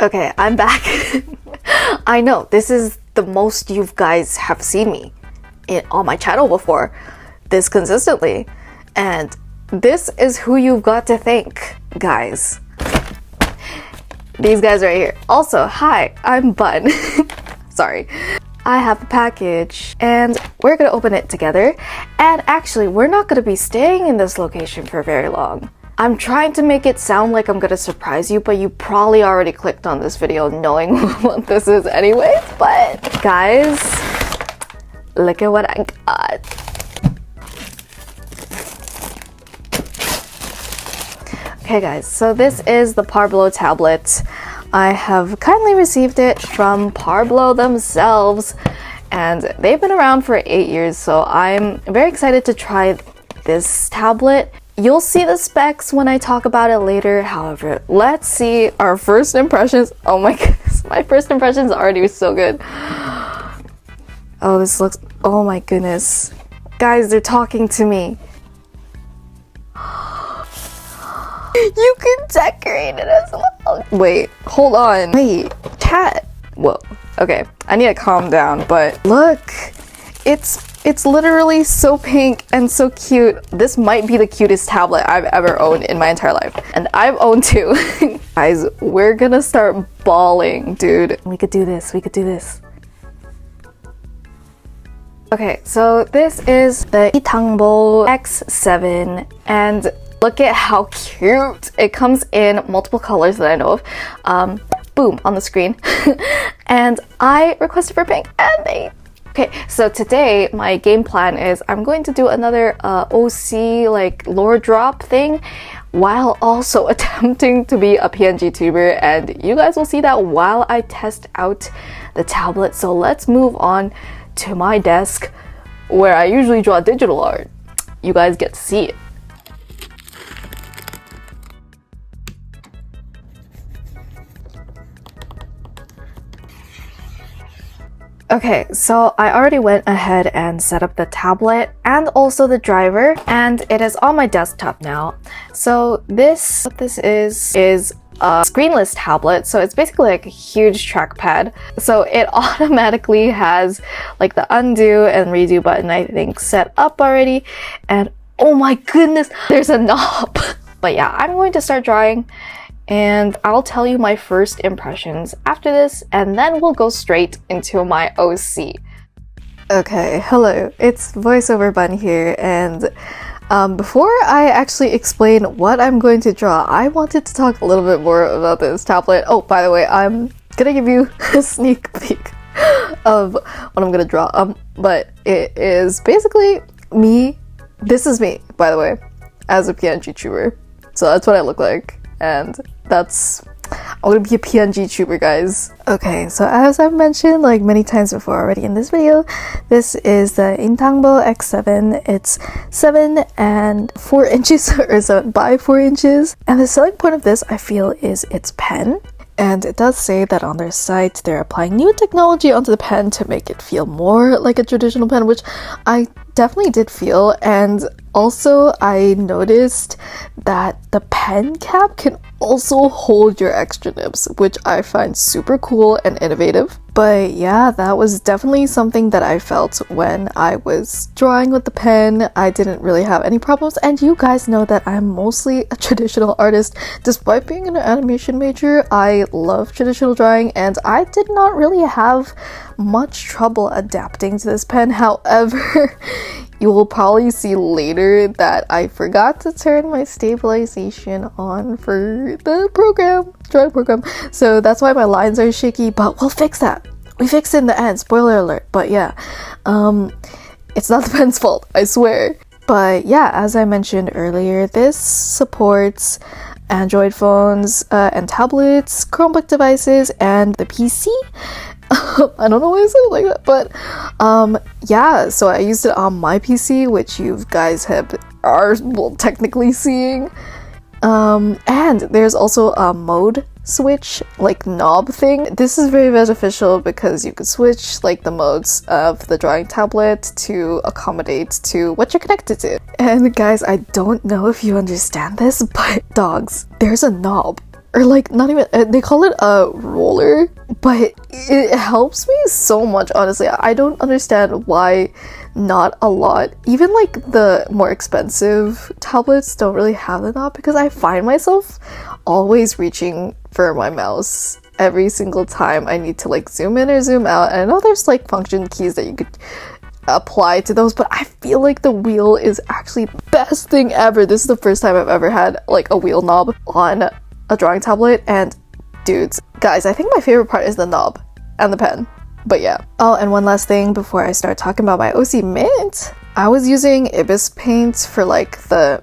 Okay, I'm back. I know, this is the most you guys have seen me on my channel before, this consistently. And this is who you've got to thank, guys. These guys right here. Also, hi, I'm Bun. Sorry. I have a package and we're gonna open it together. And actually, we're not gonna be staying in this location for very long. I'm trying to make it sound like I'm gonna surprise you, but you probably already clicked on this video knowing what this is anyways. But guys, look at what I got. Okay guys, so this is the PARBLO'S tablet. I have kindly received it from PARBLO themselves, and they've been around for 8 years, so I'm very excited to try this tablet. You'll see the specs when I talk about it later. However, let's see our first impressions. Oh my goodness, my first impressions already was so good. Oh, this looks, oh my goodness. Guys, they're talking to me. You can decorate it as well. Wait, hold on. Wait, chat. Whoa, okay. I need to calm down, but look, it's literally so pink and so cute. This might be the cutest tablet I've ever owned in my entire life. And I've owned two. Guys, we're gonna start bawling, dude. We could do this, we could do this. Okay, so this is the Intangbo X7, and look at how cute. It comes in multiple colors that I know of. Boom, on the screen. And I requested for pink, and they... Okay, so today my game plan is I'm going to do another OC like lore drop thing while also attempting to be a PNG tuber, and you guys will see that while I test out the tablet. So let's move on to my desk where I usually draw digital art. You guys get to see it. Okay, so I already went ahead and set up the tablet and also the driver, and it is on my desktop now. So what this is a screenless tablet, so it's basically like a huge trackpad. So it automatically has like the undo and redo button, I think, set up already. And oh my goodness, there's a knob. But yeah, I'm going to start drawing, and I'll tell you my first impressions after this, and then we'll go straight into my OC. Okay, hello, it's VoiceOver Bun here, and before I actually explain what I'm going to draw, I wanted to talk a little bit more about this tablet. Oh, by the way, I'm gonna give you a sneak peek of what I'm gonna draw. But it is basically me. This is me, by the way, as a PNG tuber. So that's what I look like, and I'm gonna be a PNG tuber, guys. Okay, so as I've mentioned like many times before already in this video, this is the Intangbo X7. It's 7 and 4 inches, or 7 by 4 inches. And the selling point of this, I feel, is its pen. And it does say that on their site they're applying new technology onto the pen to make it feel more like a traditional pen, which I definitely did feel. And also I noticed that the pen cap can also hold your extra nibs, which I find super cool and innovative. But yeah, that was definitely something that I felt when I was drawing with the pen. I didn't really have any problems, and you guys know that I'm mostly a traditional artist. Despite being an animation major, I love traditional drawing, and I did not really have much trouble adapting to this pen. However, you will probably see later that I forgot to turn my stabilization on for the drawing program. So that's why my lines are shaky, but we'll fix that. We fixed it in the end, spoiler alert. But yeah, it's not the pen's fault, I swear. But yeah, as I mentioned earlier, this supports Android phones and tablets, Chromebook devices, and the PC. I don't know why I said it like that, but yeah, so I used it on my PC, which you guys are technically seeing. And there's also a mode switch, like knob thing. This is very beneficial because you could switch like the modes of the drawing tablet to accommodate to what you're connected to. And guys, I don't know if you understand this, but dogs, there's a knob or like not even, they call it a roller, but it helps me so much, honestly. I don't understand why not a lot, even like the more expensive tablets don't really have the knob, because I find myself always reaching for my mouse every single time I need to like zoom in or zoom out. And I know there's like function keys that you could apply to those, but I feel like the wheel is actually the best thing ever. This is the first time I've ever had like a wheel knob on a drawing tablet, and dudes, guys, I think my favorite part is the knob and the pen. But yeah. Oh, and one last thing before I start talking about my OC Mint. I was using Ibis Paint for like the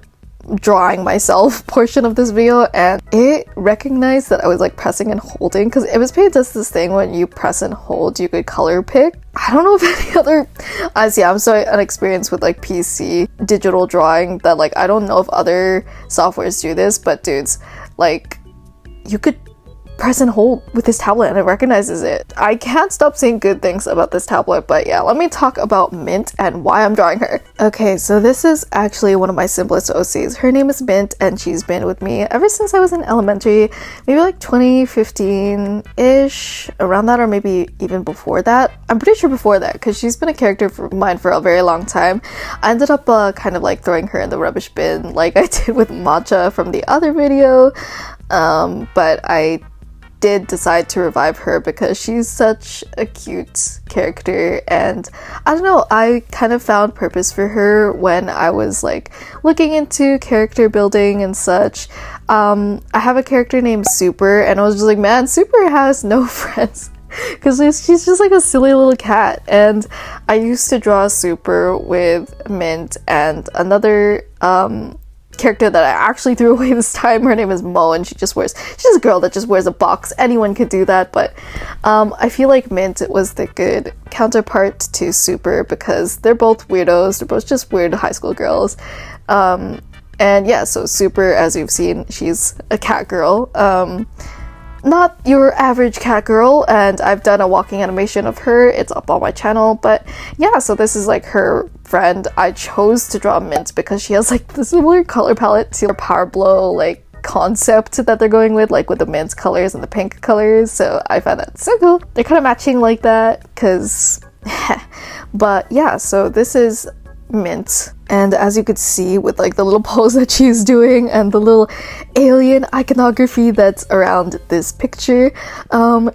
drawing myself portion of this video, and it recognized that I was like pressing and holding, because Ibis Paint does this thing when you press and hold you could color pick. I don't know if any other, as yeah, I'm so unexperienced with like PC digital drawing that like I don't know if other softwares do this, but dudes, like you could press and hold with this tablet and it recognizes it. I can't stop saying good things about this tablet, but yeah, let me talk about Mint and why I'm drawing her. Okay, so this is actually one of my simplest OCs. Her name is Mint, and she's been with me ever since I was in elementary, maybe like 2015-ish, around that, or maybe even before that. I'm pretty sure before that, because she's been a character of mine for a very long time. I ended up kind of like throwing her in the rubbish bin like I did with Matcha from the other video, but I did decide to revive her because she's such a cute character, and I don't know, I kind of found purpose for her when I was like looking into character building and such. I have a character named Super, and I was just like, man, Super has no friends because she's just like a silly little cat. And I used to draw Super with Mint and another character that I actually threw away this time. Her name is Mo, and she's a girl that just wears a box. Anyone could do that, but I feel like Mint was the good counterpart to Super, because they're both weirdos. They're both just weird high school girls. And yeah, so Super, as you've seen, she's a cat girl. Not your average cat girl, and I've done a walking animation of her. It's up on my channel, but yeah, so this is like her friend. I chose to draw Mint because she has like the similar color palette to the PARBLO'S like concept that they're going with, like with the mint colors and the pink colors, so I find that so cool. They're kind of matching like that, because but yeah, so this is Mint, and as you could see with like the little pose that she's doing and the little alien iconography that's around this picture,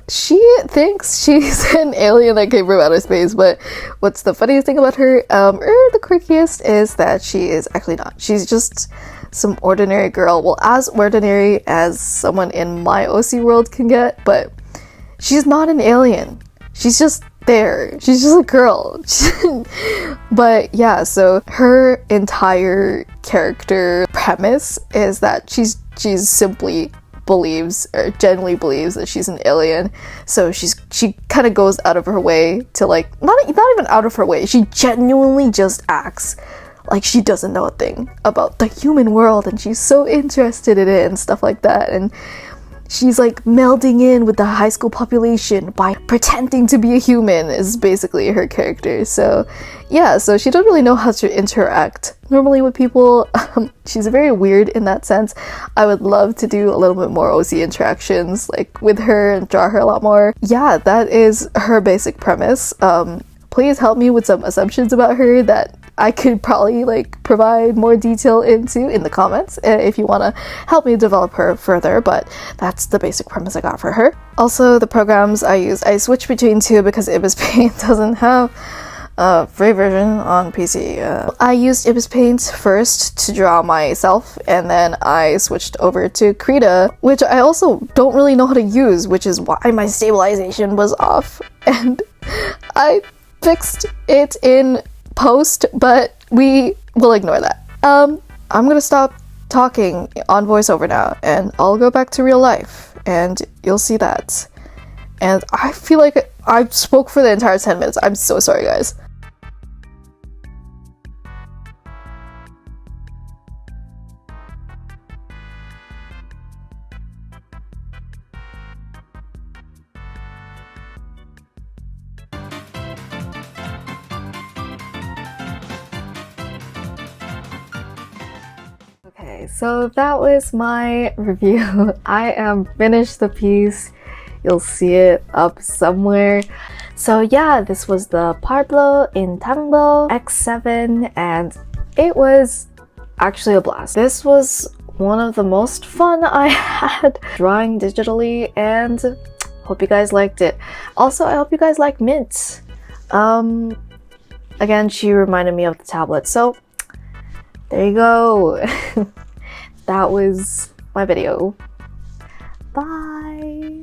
she thinks she's an alien that came from outer space. But what's the funniest thing about her, or the quirkiest, is that she is actually not. She's just some ordinary girl, well, as ordinary as someone in my OC world can get, but she's not an alien. She's just there. She's just a girl. But yeah, so her entire character premise is that she's simply believes, or genuinely believes, that she's an alien. So she kind of goes out of her way to like, not even out of her way, she genuinely just acts like she doesn't know a thing about the human world, and she's so interested in it and stuff like that. And she's like melding in with the high school population by pretending to be a human, is basically her character. So yeah, so she doesn't really know how to interact normally with people. She's very weird in that sense. I would love to do a little bit more OC interactions like with her and draw her a lot more. Yeah, that is her basic premise. Please help me with some assumptions about her that I could probably like provide more detail into in the comments if you want to help me develop her further, but that's the basic premise I got for her. Also, the programs I use, I switch between two because Ibis Paint doesn't have a free version on PC. I used Ibis Paint first to draw myself, and then I switched over to Krita, which I also don't really know how to use, which is why my stabilization was off, and I fixed it in post, but we will ignore that. I'm gonna stop talking on voiceover now, and I'll go back to real life, and you'll see that. And I feel like I spoke for the entire 10 minutes. I'm so sorry, guys. Okay, so that was my review. I am finished the piece. You'll see it up somewhere. So yeah, this was the PARBLO Intangbo X7 and it was actually a blast. This was one of the most fun I had drawing digitally and hope you guys liked it. Also, I hope you guys like Mint. Again, she reminded me of the tablet, so there you go. That was my video. Bye!